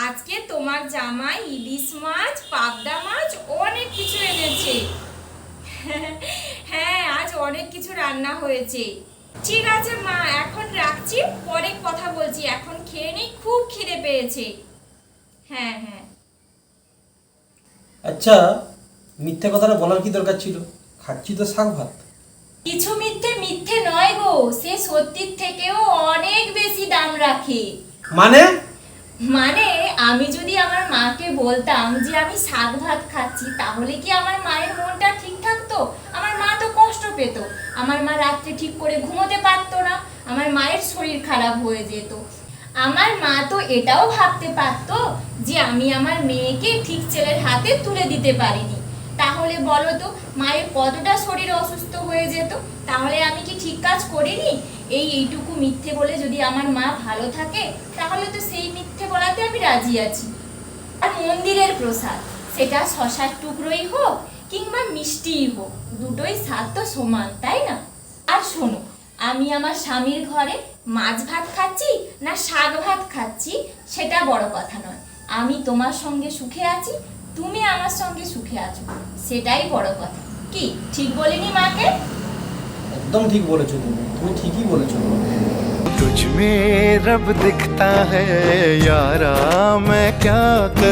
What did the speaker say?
আজকে তোমার জামাই ইলিশ মাছ, পাবদা মাছ অনেক কিছু এনেছে। হ্যাঁ, আজ অনেক কিছু রান্না হয়েছে। ঠিক আছে মা, এখন রাখছি, পরে কথা বলছি। এখন খেয়ে নিই, খুব খিদে পেয়েছে। হ্যাঁ হ্যাঁ। আচ্ছা, মিথ্যে কথাটা বলার কি দরকার ছিল? খাচ্ছি তো শাক ভাত। কিছু মিথ্যে মিথ্যে নয় গো, সে সত্যির থেকেও অনেক বেশি দাম রাখে। মানে? মানে আমি যদি আমার মাকে বলতাম যে আমি শাক ভাত খাচ্ছি, তাহলে কি আমার মায়ের মনটা ঠিক থাকতো? আমার মা তো কষ্ট পেত, আমার মা রাত্রে ঠিক করে ঘুমোতে পারতো না, আমার মায়ের শরীর খারাপ হয়ে যেত। আমার মা তো এটাও ভাবতে পারতো যে আমি আমার মেয়েকে ঠিক ছেলের হাতে তুলে দিতে পারিনি। তাহলে বলো তো, মায়ের কতটা শরীর অসুস্থ হয়ে যেত। তাহলে আমি কি ঠিক কাজ করিনি? এইটুকু মিথ্যে বলে যদি আমার মা ভালো থাকে, তাহলে তো সেই মিথ্যে বলাতে আমি রাজি আছি। আর মন্দিরের প্রসাদ, সেটা শশার টুকরোই হোক কিংবা মিষ্টিই হোক, দুটোই স্বাদ তো সমান, তাই না? আর শোনো, আমি আমার স্বামীর ঘরে মাছ ভাত খাচ্ছি না শাক ভাত খাচ্ছি, সেটা বড় কথা নয়। আমি তোমার সঙ্গে সুখে আছি, তুমি আমার সঙ্গে সুখে আছো, সেটাই বড় কথা। কি ঠিক বলিনি মাকে? একদম ঠিক বলেছো, তুমি ঠিকই বলেছো। तुझ में रब दिखता है यारा, मैं क्या कर